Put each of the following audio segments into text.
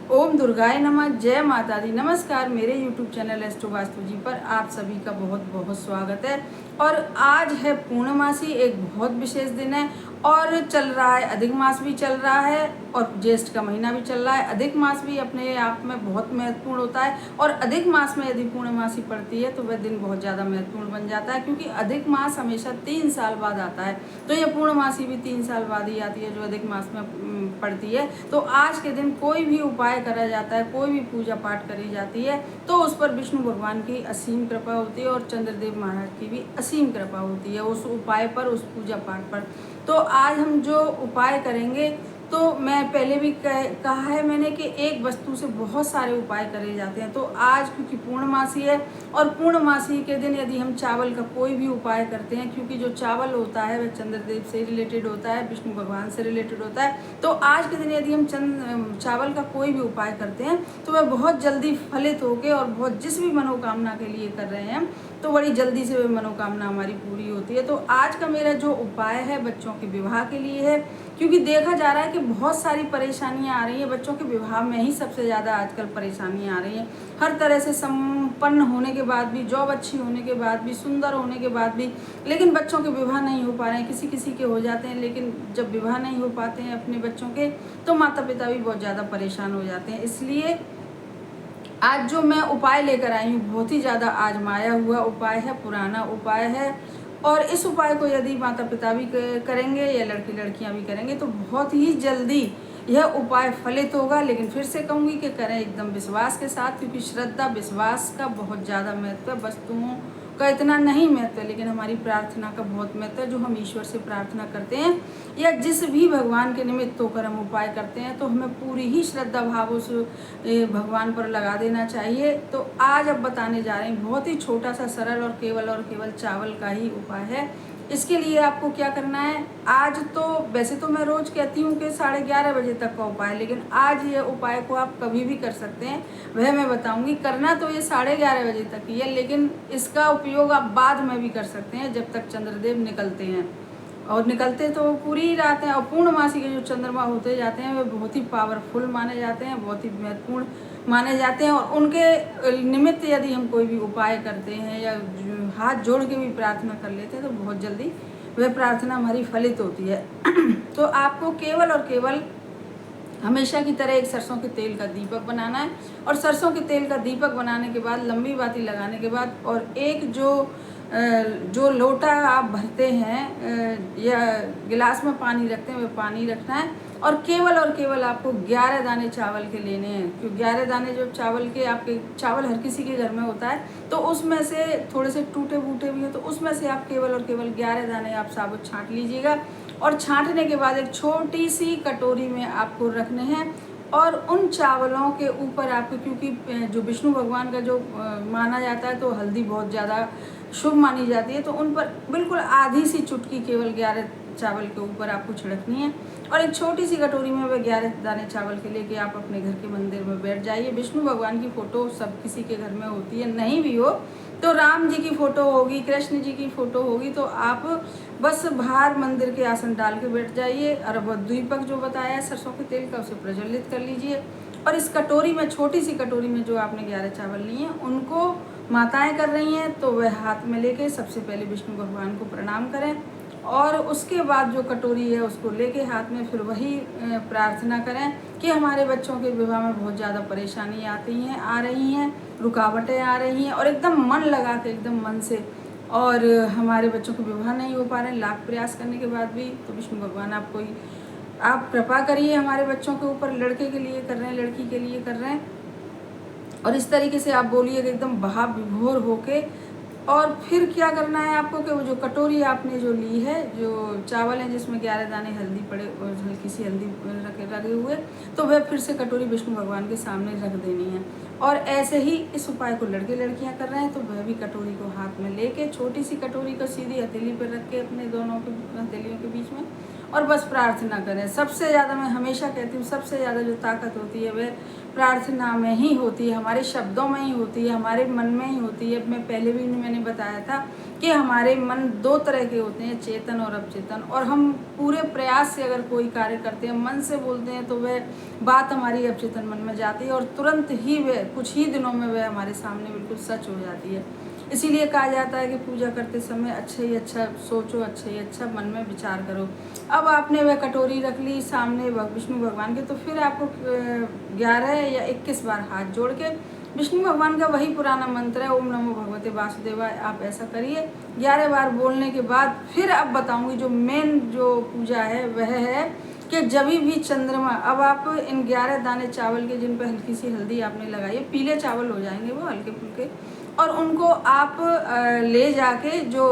ओम दुर्गाय नमः। जय माता दी। नमस्कार। मेरे YouTube चैनल एस्ट्रो वास्तु जी पर आप सभी का बहुत बहुत स्वागत है। और आज है पूर्णमासी, एक बहुत विशेष दिन है और चल रहा है अधिक मास भी चल रहा है और ज्येष्ठ का महीना भी चल रहा है। अधिक मास भी अपने आप में बहुत महत्वपूर्ण होता है और अधिक मास में यदि पूर्णमासी पड़ती है तो वह दिन बहुत ज़्यादा महत्वपूर्ण बन जाता है, क्योंकि अधिक मास हमेशा 3 साल बाद आता है। तो यह पूर्णमासी भी 3 साल बाद ही आती है जो अधिक मास में पड़ती है। तो आज के दिन कोई भी उपाय करा जाता है, कोई भी पूजा पाठ करी जाती है तो उस पर विष्णु भगवान की असीम कृपा होती है और चंद्रदेव महाराज की भी असीम कृपा होती है उस उपाय पर, उस पूजा पाठ पर। तो आज हम जो उपाय करेंगे, तो मैं पहले भी कहा है मैंने कि एक वस्तु से बहुत सारे उपाय करे जाते हैं। तो आज क्योंकि पूर्णमासी है और पूर्णमासी के दिन यदि हम चावल का कोई भी उपाय करते हैं, क्योंकि जो चावल होता है वह चंद्रदेव से रिलेटेड होता है, विष्णु भगवान से रिलेटेड होता है। तो आज के दिन यदि हम चावल का कोई भी उपाय करते हैं तो वह बहुत जल्दी फलित होके और बहुत जिस भी मनोकामना के लिए कर रहे हैं तो बड़ी जल्दी से वह मनोकामना हमारी पूरी होती है। तो आज का मेरा जो उपाय है बच्चों के विवाह के लिए है, क्योंकि देखा जा रहा है कि बहुत सारी परेशानियां आ रही हैं बच्चों के विवाह में ही। सबसे ज़्यादा आजकल परेशानियां आ रही हैं हर तरह से, संपन्न होने के बाद भी, जॉब अच्छी होने के बाद भी, सुंदर होने के बाद भी, लेकिन बच्चों के विवाह नहीं हो पा रहे हैं। किसी किसी के हो जाते हैं, लेकिन जब विवाह नहीं हो पाते हैं अपने बच्चों के तो माता पिता भी बहुत ज़्यादा परेशान हो जाते हैं। इसलिए आज जो मैं उपाय लेकर आई हूँ बहुत ही ज़्यादा आजमाया हुआ उपाय है, पुराना उपाय है। और इस उपाय को यदि माता पिता भी करेंगे या लड़के लड़कियां भी करेंगे तो बहुत ही जल्दी यह उपाय फलित होगा। लेकिन फिर से कहूँगी कि करें एकदम विश्वास के साथ, क्योंकि श्रद्धा विश्वास का बहुत ज़्यादा महत्व है। वस्तुओं का इतना नहीं महत्व है, लेकिन हमारी प्रार्थना का बहुत महत्व है। जो हम ईश्वर से प्रार्थना करते हैं या जिस भी भगवान के निमित्त होकर हम उपाय करते हैं तो हमें पूरी ही श्रद्धा भाव उस भगवान पर लगा देना चाहिए। तो आज अब बताने जा रहे हैं बहुत ही छोटा सा सरल और केवल चावल का ही उपाय है। इसके लिए आपको क्या करना है, आज तो वैसे तो मैं रोज कहती हूँ कि 11:30 बजे तक का उपाय, लेकिन आज ये उपाय को आप कभी भी कर सकते हैं, वह मैं बताऊंगी। करना तो ये 11:30 बजे तक ही है, लेकिन इसका उपयोग आप बाद में भी कर सकते हैं जब तक चंद्रदेव निकलते हैं। और निकलते तो पूरी ही रात हैं और पूर्णमासी के जो चंद्रमा होते जाते हैं वे बहुत ही पावरफुल माने जाते हैं, बहुत ही महत्वपूर्ण माने जाते हैं। और उनके निमित्त यदि हम कोई भी उपाय करते हैं या हाथ जोड़ के भी प्रार्थना कर लेते हैं तो बहुत जल्दी वह प्रार्थना हमारी फलित होती है। तो आपको केवल और केवल हमेशा की तरह एक सरसों के तेल का दीपक बनाना है। और सरसों के तेल का दीपक बनाने के बाद, लंबी बाती लगाने के बाद, और एक जो लोटा आप भरते हैं या गिलास में पानी रखते हैं वह पानी रखना है। और केवल आपको 11 दाने चावल के लेने हैं। क्योंकि 11 दाने जो चावल के, आपके चावल हर किसी के घर में होता है तो उसमें से थोड़े से टूटे फूटे भी हैं तो उसमें से आप केवल 11 दाने आप साबुत छांट लीजिएगा। और छांटने के बाद एक छोटी सी कटोरी में आपको रखने हैं। और उन चावलों के ऊपर आपको, क्योंकि जो विष्णु भगवान का जो माना जाता है तो हल्दी बहुत ज़्यादा शुभ मानी जाती है, तो उन पर बिल्कुल आधी सी चुटकी केवल 11 चावल के ऊपर आपको छिड़कनी है। और एक छोटी सी कटोरी में वह 11 दाने चावल के लेके आप अपने घर के मंदिर में बैठ जाइए। विष्णु भगवान की फ़ोटो सब किसी के घर में होती है, नहीं भी हो तो राम जी की फ़ोटो होगी, कृष्ण जी की फ़ोटो होगी, तो आप बस बाहर मंदिर के आसन डाल के बैठ जाइए। और वह दीपक जो बताया है सरसों के तेल का उसे प्रज्वलित कर लीजिए। और इस कटोरी में, छोटी सी कटोरी में जो आपने 11 चावल लिए हैं उनको माताएं कर रही हैं तो वह हाथ में लेके सबसे पहले विष्णु भगवान को प्रणाम करें। और उसके बाद जो कटोरी है उसको लेके हाथ में फिर वही प्रार्थना करें कि हमारे बच्चों के विवाह में बहुत ज़्यादा परेशानी आ रही हैं, रुकावटें आ रही हैं, और एकदम मन लगा के, एकदम मन से, और हमारे बच्चों के विवाह नहीं हो पा रहे हैं लाख प्रयास करने के बाद भी। तो विष्णु भगवान आप कृपा करिए हमारे बच्चों के ऊपर। लड़के के लिए कर रहे हैं, लड़की के लिए कर रहे हैं, और इस तरीके से आप बोलिए कि एकदम भाव विभोर होके। और फिर क्या करना है आपको कि वो जो कटोरी आपने जो ली है, जो चावल है जिसमें 11 दाने हल्दी पड़े और हल्की सी हल्दी रखे हुए, तो वह फिर से कटोरी विष्णु भगवान के सामने रख देनी है। और ऐसे ही इस उपाय को लड़के लड़कियां कर रहे हैं तो वह भी कटोरी को हाथ में लेके, छोटी सी कटोरी को सीधी हथेली पर रख के अपने दोनों के हथेलियों के बीच में, और बस प्रार्थना करें। सबसे ज़्यादा, मैं हमेशा कहती हूँ, सबसे ज़्यादा जो ताकत होती है वह प्रार्थना में ही होती है, हमारे शब्दों में ही होती है, हमारे मन में ही होती है। मैं पहले भी मैंने बताया था कि हमारे मन दो तरह के होते हैं, चेतन और अवचेतन, और हम पूरे प्रयास से अगर कोई कार्य करते हैं, मन से बोलते हैं, तो वह बात हमारी अवचेतन मन में जाती है और तुरंत ही वह कुछ ही दिनों में वह हमारे सामने बिल्कुल सच हो जाती है। इसीलिए कहा जाता है कि पूजा करते समय अच्छा ही अच्छा सोचो, अच्छा ही अच्छा मन में विचार करो। अब आपने वह कटोरी रख ली सामने विष्णु भगवान के, तो फिर आपको 11 या 21 बार हाथ जोड़ के विष्णु भगवान का वही पुराना मंत्र है, ओम नमो भगवते वासुदेवाय, आप ऐसा करिए 11 बार बोलने के बाद फिर अब बताऊंगी जो मेन जो पूजा है वह है कि जब भी चंद्रमा, अब आप इन 11 दाने चावल के जिन पर हल्की सी हल्दी आपने लगाई है, पीले चावल हो जाएंगे वो हल्के फुल्के, और उनको आप ले जाके जो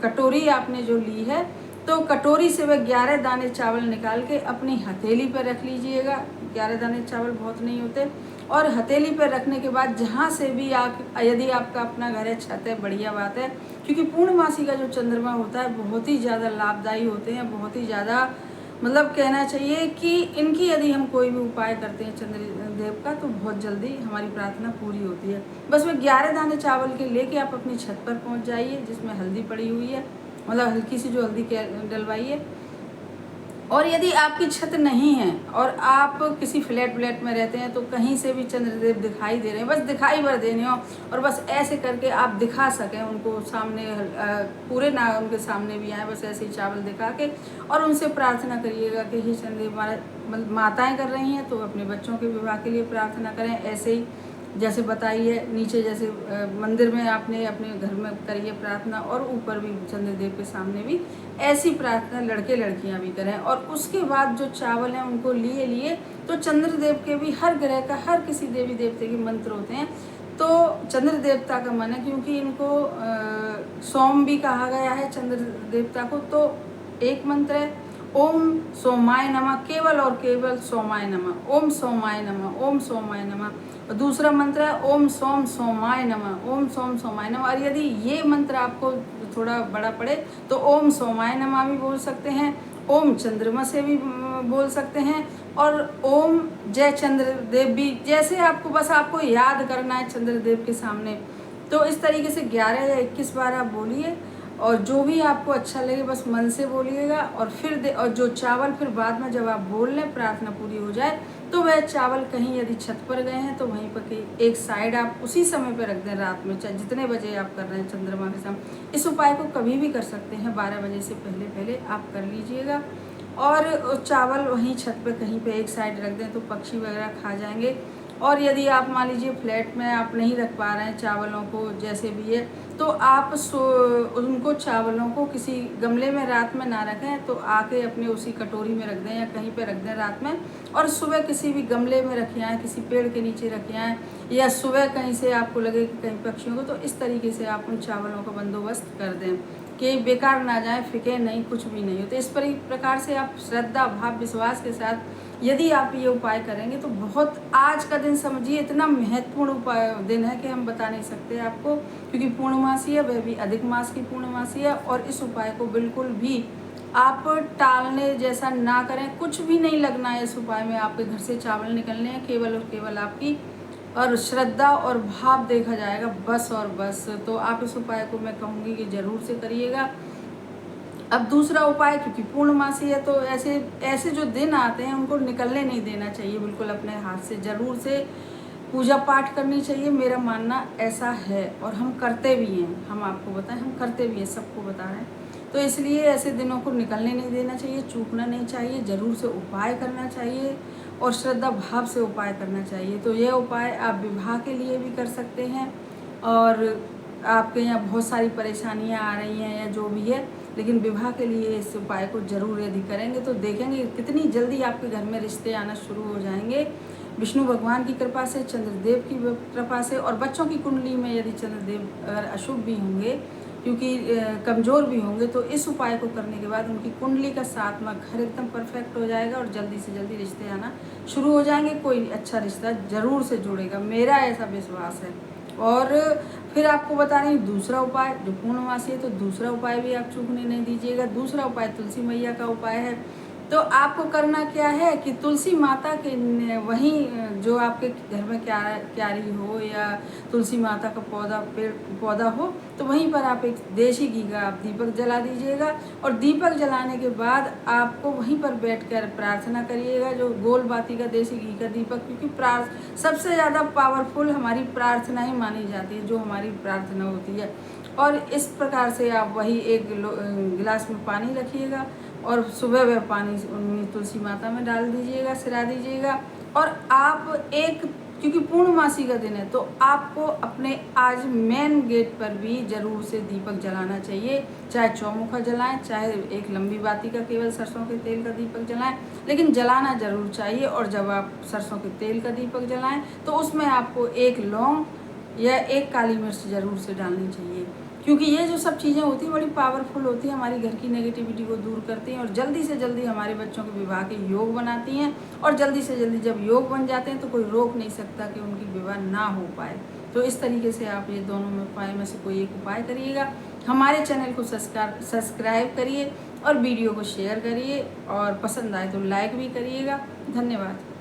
कटोरी आपने जो ली है, तो कटोरी से वह 11 दाने चावल निकाल के अपनी हथेली पर रख लीजिएगा। 11 दाने चावल बहुत नहीं होते, और हथेली पर रखने के बाद जहाँ से भी आप, यदि आपका अपना घर है, छत है, बढ़िया बात है, क्योंकि पूर्णमासी का जो चंद्रमा होता है बहुत ही ज़्यादा लाभदायी होते हैं, बहुत ही ज़्यादा, मतलब कहना चाहिए कि इनकी यदि हम कोई भी उपाय करते हैं चंद्रदेव का, तो बहुत जल्दी हमारी प्रार्थना पूरी होती है। बस वह 11 दाने चावल के लेके आप अपनी छत पर पहुंच जाइए जिसमें हल्दी पड़ी हुई है, मतलब हल्की सी जो हल्दी डलवाई है। और यदि आपकी छत नहीं है और आप किसी फ्लैट में रहते हैं, तो कहीं से भी चंद्रदेव दिखाई दे रहे हैं, बस दिखाई भर देने हो, और बस ऐसे करके आप दिखा सकें उनको सामने, पूरे ना उनके सामने भी आए, बस ऐसे ही चावल दिखा के, और उनसे प्रार्थना करिएगा कि हे चंद्रदेव, हमारा माताएं कर रही हैं तो अपने बच्चों के विवाह के लिए प्रार्थना करें, ऐसे ही जैसे बताई है नीचे, जैसे मंदिर में आपने अपने घर में करिए प्रार्थना, और ऊपर भी चंद्रदेव के सामने भी ऐसी प्रार्थना लड़के लड़कियां भी करें। और उसके बाद जो चावल हैं उनको लिए तो चंद्रदेव के भी, हर ग्रह का, हर किसी देवी देवते के मंत्र होते हैं, तो चंद्र देवता का मन है, क्योंकि इनको सोम भी कहा गया है चंद्र देवता को, तो एक मंत्र है ओम सोमाय नमः, केवल और केवल सोमाय नमः, ओम सोमाय नमः, ओम सोमाय नमः। और दूसरा मंत्र है ओम सोम सोमाय नमः, ओम सोम सोमाय नमः। और यदि ये मंत्र आपको थोड़ा बड़ा पड़े तो ओम सोमाय नमः भी बोल सकते हैं, ओम चंद्रमा से भी बोल सकते हैं, और ओम जय चंद्रदेव भी, जैसे आपको, बस आपको याद करना है चंद्रदेव के सामने। तो इस तरीके से 11 या 21 बार आप बोलिए, और जो भी आपको अच्छा लगे बस मन से बोलिएगा। और फिर और जो चावल फिर बाद में जब आप बोल लें, प्रार्थना पूरी हो जाए, तो वह चावल कहीं यदि छत पर गए हैं तो वहीं पर एक साइड आप उसी समय पर रख दें, रात में, चाहे जितने बजे आप कर रहे हैं चंद्रमा के सामने। इस उपाय को कभी भी कर सकते हैं, 12 बजे से पहले पहले आप कर लीजिएगा। और चावल वहीं छत पर कहीं पे एक साइड रख दें तो पक्षी वगैरह खा जाएंगे। और यदि आप मान लीजिए फ्लैट में आप नहीं रख पा रहे हैं चावलों को, जैसे भी है, तो आप उनको चावलों को किसी गमले में रात में ना रखें, तो आके अपने उसी कटोरी में रख दें या कहीं पे रख दें रात में, और सुबह किसी भी गमले में रखे आएँ, किसी पेड़ के नीचे रखे आएँ, या सुबह कहीं से आपको लगे कि कहीं पक्षियों को, तो इस तरीके से आप उन चावलों का बंदोबस्त कर दें कि बेकार ना जाए, फिके नहीं, कुछ भी नहीं हो। तो इस प्रकार से आप श्रद्धा भाव विश्वास के साथ यदि आप ये उपाय करेंगे तो बहुत, आज का दिन समझिए इतना महत्वपूर्ण उपाय दिन है कि हम बता नहीं सकते आपको, क्योंकि पूर्णमासी है, वह भी अधिक मास की पूर्णमासी है। और इस उपाय को बिल्कुल भी आप टालने जैसा ना करें, कुछ भी नहीं लगना है इस उपाय में, आपके घर से चावल निकलने हैं, केवल और केवल आपकी और श्रद्धा और भाव देखा जाएगा, बस और बस। तो आप इस उपाय को मैं कहूँगी कि ज़रूर से करिएगा। अब दूसरा उपाय, क्योंकि पूर्णमासी है तो ऐसे जो दिन आते हैं उनको निकलने नहीं देना चाहिए बिल्कुल अपने हाथ से, ज़रूर से पूजा पाठ करनी चाहिए, मेरा मानना ऐसा है। और हम करते भी हैं, हम आपको बताएं, हम करते भी हैं, सबको बता रहे हैं। तो इसलिए ऐसे दिनों को निकलने नहीं देना चाहिए, चूकना नहीं चाहिए, ज़रूर से उपाय करना चाहिए और श्रद्धा भाव से उपाय करना चाहिए। तो यह उपाय आप विवाह के लिए भी कर सकते हैं, और आपके यहाँ बहुत सारी परेशानियाँ आ रही हैं या जो भी है, लेकिन विवाह के लिए इस उपाय को जरूर यदि करेंगे तो देखेंगे कितनी जल्दी आपके घर में रिश्ते आना शुरू हो जाएंगे, विष्णु भगवान की कृपा से, चंद्रदेव की कृपा से। और बच्चों की कुंडली में यदि चंद्रदेव अगर अशुभ भी होंगे, क्योंकि कमज़ोर भी होंगे, तो इस उपाय को करने के बाद उनकी कुंडली का 7वां घर एकदम परफेक्ट हो जाएगा और जल्दी से जल्दी रिश्ते आना शुरू हो जाएंगे। कोई अच्छा रिश्ता ज़रूर से जुड़ेगा, मेरा ऐसा विश्वास है। और फिर आपको बता रही हूँ दूसरा उपाय, जो पूर्णमासी है तो दूसरा उपाय भी आप चूकने नहीं दीजिएगा। दूसरा उपाय तुलसी मैया का उपाय है। तो आपको करना क्या है कि तुलसी माता के वहीं जो आपके घर में क्यारी हो या तुलसी माता का पौधा हो, तो वहीं पर आप एक देशी घी का आप दीपक जला दीजिएगा। और दीपक जलाने के बाद आपको वहीं पर बैठकर प्रार्थना करिएगा, जो गोल बाती का देशी घी का दीपक, क्योंकि सबसे ज़्यादा पावरफुल हमारी प्रार्थना ही मानी जाती है, जो हमारी प्रार्थना होती है। और इस प्रकार से आप वही एक गिलास में पानी रखिएगा और सुबह वह पानी उनमें तुलसी माता में डाल दीजिएगा, सिरा दीजिएगा। और आप क्योंकि पूर्णमासी का दिन है, तो आपको अपने आज मेन गेट पर भी जरूर से दीपक जलाना चाहिए। चाहे चौमुखा जलाएं, चाहे एक लंबी बाती का केवल सरसों के तेल का दीपक जलाएं, लेकिन जलाना जरूर चाहिए। और जब आप सरसों के तेल का दीपक जलाएं तो उसमें आपको एक लौंग या एक काली मिर्च जरूर से डालनी चाहिए, क्योंकि ये जो सब चीज़ें होती हैं बड़ी पावरफुल होती हैं, हमारी घर की नेगेटिविटी को दूर करती हैं और जल्दी से जल्दी हमारे बच्चों के विवाह के योग बनाती हैं। और जल्दी से जल्दी जब योग बन जाते हैं तो कोई रोक नहीं सकता कि उनकी विवाह ना हो पाए। तो इस तरीके से आप ये दोनों में उपाय में से कोई एक उपाय करिएगा। हमारे चैनल को सब्सक्राइब करिए और वीडियो को शेयर करिए, और पसंद आए तो लाइक भी करिएगा। धन्यवाद।